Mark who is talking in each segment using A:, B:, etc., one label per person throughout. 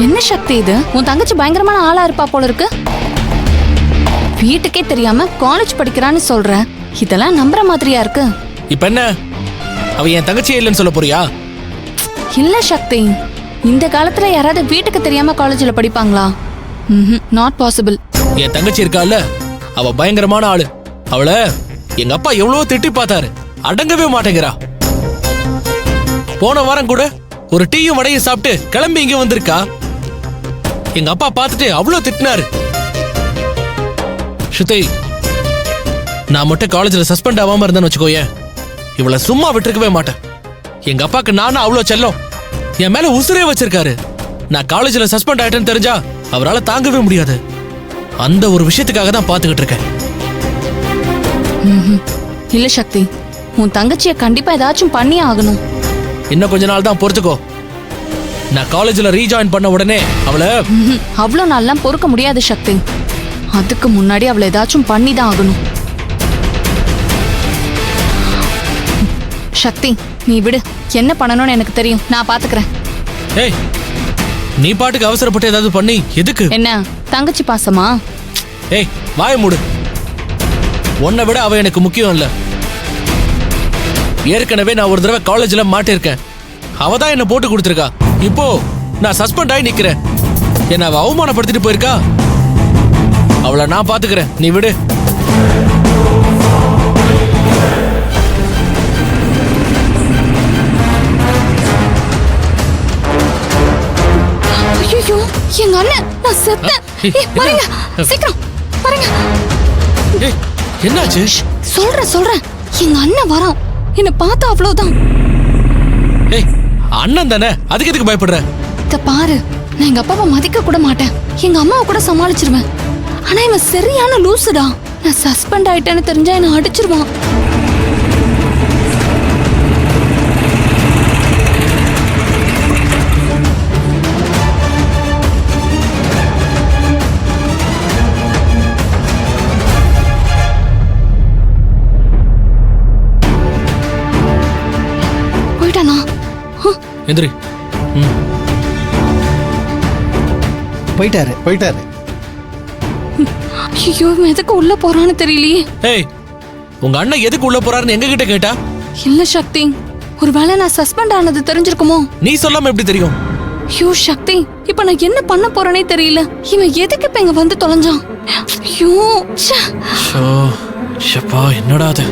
A: என்ன சக்தி இது? உன் தங்கச்சி பயங்கரமான ஆளா இருப்பா போல இருக்கு. வீட்டுக்கே தெரியாம காலேஜ் படிக்கிறான்னு சொல்ற, இதெல்லாம் நம்புற மாதிரியா இருக்கு?
B: இப்ப என்ன, அவ என் தங்கச்சியே இல்லைன்னு சொல்ல போறியா?
A: இல்ல சக்தி, இந்த காலத்துல யாராவது வீட்டுக்கு தெரியாம காலேஜ்ல படிப்பாங்களா? Not possible.
B: என் தங்கச்சி இருக்கால, அவ பயங்கரமான ஆளு. அவளை எங்க அப்பா எவ்வளவு திட்டி பார்த்தாரு, அடங்கவே மாட்டேங்கிறா. போன வாரம் கூட ஒரு டீயும் வடையும் சாப்பிட்டு கிளம்பி இங்க வந்திருக்கா. எங்க அப்பா பார்த்துட்டு அவ்வளவு திட்டினாரு. ஸ்ருதி, நான் மட்டும் காலேஜ்ல சஸ்பெண்ட் ஆகாம இருந்தேன்னு வச்சுக்கோயேன், இவளை சும்மா விட்டுருக்கவே மாட்டேன். எங்க அப்பாக்கு நானும் அவ்வளவு செல்லம், என் மேல உசுரே வச்சிருக்காரு. நான் காலேஜ்ல சஸ்பெண்ட் ஆயிட்டேன்னு தெரிஞ்சா அவரால் தாங்கவே முடியாது. அந்த ஒரு விஷயத்துக்காக தான் பாத்துக்கிட்டு இருக்கேன்.
A: இல்ல சக்தி, உன் தங்கச்சிய கண்டிப்பா ஏதாச்சும் பண்ணியே ஆகணும்.
B: இன்னும் கொஞ்ச நாள் தான் பொறுத்துக்கோ. நான் காலேஜ்ல ரீஜாயின் பண்ண உடனே அவளை
A: அவ்வளோ நாள்லாம் பொறுக்க முடியாது சக்தி. அதுக்கு முன்னாடி அவளை ஏதாச்சும் பண்ணி தான் ஆகணும். சக்தி, நீ விடு, என்ன பண்ணணும்னு எனக்கு தெரியும், நான் பாத்துக்கிறேன்.
B: ஏய், நீ பாட்டுக்கு அவசரப்பட்டு ஏதாவது பண்ணி எதுக்கு?
A: என்ன தங்கச்சி பாசமா?
B: ஏய், வாய மூடு. உன்னை விட அவ எனக்கு முக்கியம் இல்ல. ஏற்கனவே நான் ஒரு தடவை காலேஜ்ல மாட்டிருக்கேன். அவ தான் என்ன போட்டு கொடுத்துருக்கா. இப்போ நான் சஸ்பெண்ட் ஆகி நிக்கிறேன். என்ன அவ அவமானப்படுத்திட்டு போயிருக்கா. அவளை நான் பாத்துக்கிறேன், நீ விடு.
A: ஐயோ, எங்க அண்ணன், நான் செத்தேன். பாருங்க, சீக்கிரம் பாருங்க.
B: ஏய், என்னாச்சு?
A: சொல்றேன், எங்க அண்ணன் வரான். என்ன பார்த்தா அவ்வளவுதான்.
B: ஏய், அண்ணன் தானே, அதுக்கு எதுக்கு பயப்படுற?
A: இத பாரு, நான் எங்க அப்பாவை மதிக்க கூட மாட்டேன், எங்க அம்மாவை கூட சமாளிச்சிருவேன். ஆனா இவன் சரியான லூசுடா. நான் சஸ்பெண்ட் ஆயிட்டேன்னு தெரிஞ்சா என்ன அடிச்சிருவான். போயிட்டானா?
B: எந்திரி.
C: போயிட்டாரு.
A: ஐயோ, இவன் எதுக்கு உள்ள போறான்னு தெரியலையே.
B: ஏய், உங்க அண்ணன் எதுக்கு உள்ள போறாருன்னு எங்க கிட்ட கேட்டா?
A: இல்ல சக்தி, ஒருவேளை நான் சஸ்பெண்ட் ஆனது தெரிஞ்சிருக்குமோ?
B: நீ சொல்லாம எப்படி தெரியும்?
A: ஐயோ சக்தி, இப்ப நான் என்ன பண்ண போறேனே தெரியல. இவன் எதுக்கு இப்ப இங்க வந்து தொலைஞ்சான்? ஐயோ,
B: ஷப்பா, என்னடா அது?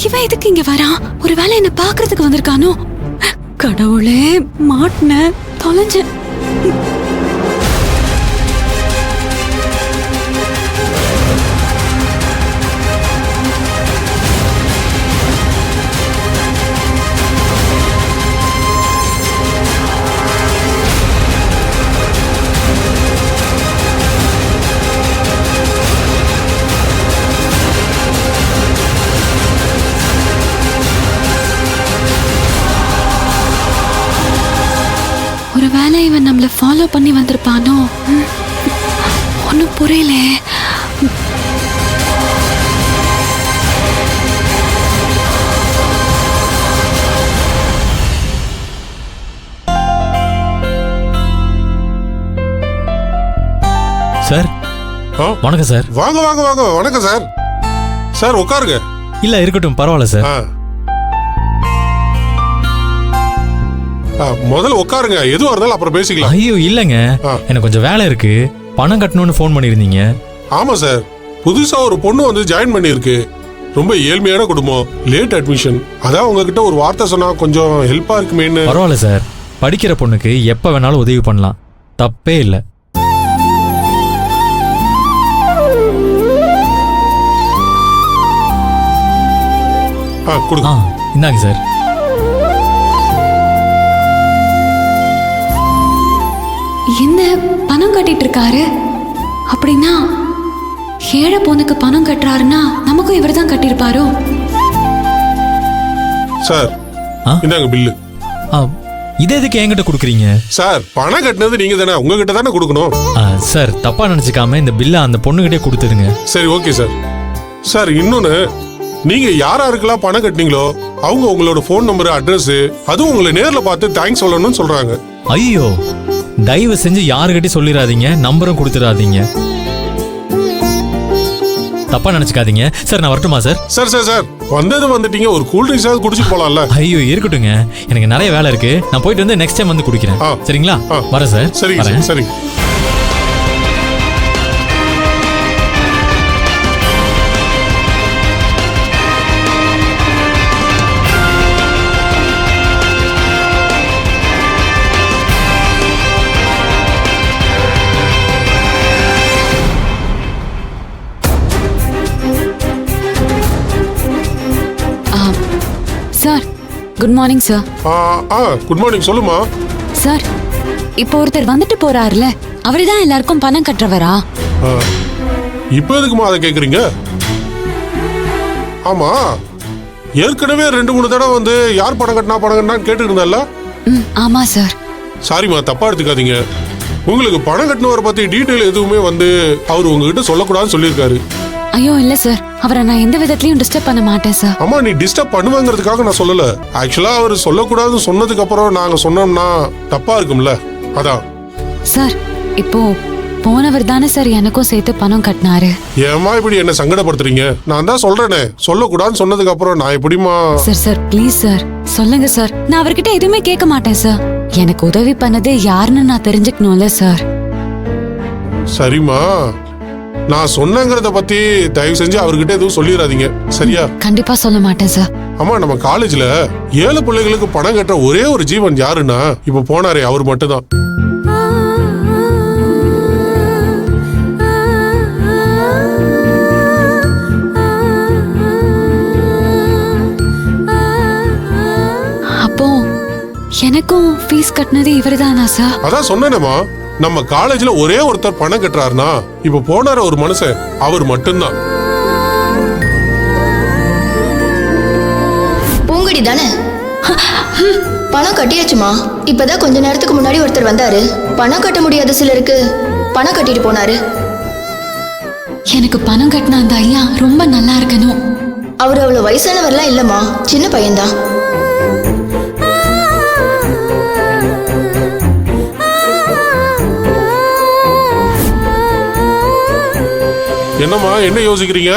A: இவன் எதுக்கு இங்க வரான்? ஒருவேளை என்ன பாக்குறதுக்கு வந்திருக்கானோ? கடவுளே, மாட்டின, தொலைஞ்ச. ஒருவேளை இவன் நம்மள ஃபாலோ பண்ணி வந்திருப்பானோ? ஒன்னும் புரியல.
D: சார், வணக்கம் சார்.
E: வாங்க வாங்க வாங்க. வணக்கம் சார். சார் உட்காருங்க.
D: இல்ல, இருக்கட்டும், பரவாயில்ல சார்.
E: முதல்ல உட்காருங்க, எதுவா இருந்தாலும் அப்புறம் பேசிக்கலாம்.
D: ஐயோ இல்லங்க, எனக்கு கொஞ்சம் வேலை இருக்கு. பணம் கட்டணும்னு ஃபோன் பண்ணிருந்தீங்க.
E: ஆமா சார், புதுசா ஒரு பொண்ணு வந்து ஜாயின் பண்ணிருக்கு. ரொம்ப ஏழ்மையான குடும்பம், லேட் அட்மிஷன். அதான் உங்ககிட்ட ஒரு வார்த்தை சொன்னா கொஞ்சம் ஹெல்ப்பா இருக்குமேன்னு.
D: பரவாயில்ல சார், படிக்கிற பொண்ணுக்கு எப்ப வேணாலும் உதவி பண்ணலாம், தப்பே இல்லை.
E: கொடுங்க.
D: இந்தாங்க சார்.
A: என்ன பணம் கட்டிட்டு இருக்காரு?
C: அப்படின்னா ஏழை பொண்ணுக்கு பணம் கட்டுறாருன்னா நமக்கும் இவர் தான் கட்டியிருப்பாரோ?
E: சார்
D: ஆ?
E: இந்தாங்க பில்லு.
D: ஆ, இதை எதுக்கு என்கிட்ட கொடுக்குறீங்க?
E: சார் பணம் கட்டினது நீங்க தானே, உங்ககிட்ட தானே கொடுக்கணும்.
D: சார் தப்பா நினைச்சுக்காம இந்த பில்லை அந்த பொண்ணுகிட்டே கொடுத்துருங்க.
E: சரி ஓகே சார். சார் இன்னொன்னு, நீங்க யாருக்கெல்லாம் பணம் கட்டினீங்களோ அவங்க உங்களோட ஃபோன் நம்பர், அட்ரஸ், அதுவும் உங்களை நேர்ல பார்த்து தேங்க்ஸ் சொல்லணும்னு சொல்றாங்க.
D: ஐயோ, தயவு செஞ்சு யாருக்கிட்டையும் சொல்லிடாதீங்க, நம்பரும் கொடுத்துடாதீங்க. தப்பா நினைச்சுக்காதீங்க சார். நான் வரட்டுமா சார்?
E: சார் சார் சார் வந்தது வந்துட்டீங்க, ஒரு கூல் ட்ரிங்க்ஸாவது குடிச்சிட்டு போலாம்ல.
D: ஐயோ இருக்கட்டுங்க, எனக்கு நிறைய வேலை இருக்கு. நான் போயிட்டு வந்து நெக்ஸ்ட் டைம் வந்து குடிக்கிறேன்.
E: ஆ.
D: சரிங்களா?
E: ஆ.
D: வரேன் சார்.
E: சரிங்க
D: வரேன்.
E: சார், சரிங்க.
C: Sir good morning sir.
E: Good morning. சொல்லுமா.
C: சார் இப்போ ஒருத்தர் வந்துட்டு போறாருல, அவர்தான் எல்லாருக்கும் பணம் கட்டுறவரா?
E: இப்போ எதுக்குமா அதை கேக்குறீங்க? ஆமா, ஏற்கனவே 2-3 தடவை வந்து யார் பணம் கட்டினான்னு கேட்டு இருந்தால.
C: ஆமா சார்.
E: சாரிம்மா, தப்பா எடுத்துக்காதீங்க. உங்களுக்கு பணம் கட்டினவரை பத்தி டீட்டெயில் எதுவுமே வந்து அவர் உங்ககிட்ட சொல்லக்கூடாதுன்னு சொல்லியிருக்காரு.
C: ஐயோ இல்ல சார், அவரை நான் எந்த விதத்திலயும் டிஸ்டர்ப் பண்ண மாட்டேன் சார்.
E: அம்மா, நீ டிஸ்டர்ப் பண்ணுவாங்கிறதுக்காக நான் சொல்லல. ஆக்சுவலா அவர் சொல்லக்கூடாதுன்னு சொன்னதுக்கு அப்புறம் நாங்க சொன்னோம்னா தப்பா இருக்கும்ல, அதான்.
C: சார் இப்போ போனவர் தானே சார் எனக்கும் சேர்த்து பணம் கட்டினாரு.
E: ஏம்மா இப்படி என்ன சங்கடப்படுத்துறீங்க? நான் தான் சொல்றேனே, சொல்லக்கூடாதுன்னு சொன்னதுக்கு அப்புறம் நான் எப்படிமா?
C: சார் சார் ப்ளீஸ் சார் சொல்லுங்க சார். நான் அவர்கிட்ட எதுவுமே கேட்க மாட்டேன் சார். எனக்கு உதவி பண்ணது யாருன்னு நான் தெரிஞ்சுக்கணும்ல சார்.
E: சரிம்மா, நான் சொன்னங்கிறத பத்தி தயவு செஞ்சு அவர்கிட்ட எதுவும் சொல்லிடாதீங்க, சரியா?
C: கண்டிப்பா சொல்ல மாட்டேன் சார்.
E: அம்மா, நம்ம காலேஜ்ல ஏழை பிள்ளைகளுக்கு பணம் கட்ட ஒரே ஒரு ஜீவன் யாருன்னா இப்ப போனாரே அவர் மட்டும்தான்.
C: அப்போ எனக்கும் ஃபீஸ் கட்டினது இவர்தானா சார்?
E: அதான் சொன்னேனேம்மா, நம்ம காலேஜ்ல ஒரே ஒருத்தர் பணம் கட்டுறாருன்னா இப்ப போனார ஒரு மனுஷன் அவர் மட்டும்தான்.
F: பூங்கடி தானே? பணம் கட்டியாச்சுமா. இப்பதான் கொஞ்ச நேரத்துக்கு முன்னாடி ஒருத்தர் வந்தாரு. பணம் கட்ட முடியாத சிலருக்கு பணம் கட்டிட்டு போனாரு.
C: எனக்கு பணம் கட்டின அந்த ஐயா ரொம்ப நல்லா இருக்கணும்.
F: அவர் அவ்வளவு வயசானவர்லாம் இல்லம்மா, சின்ன பையன்தான்.
E: என்னம்மா, என்ன யோசிக்கிறீங்க?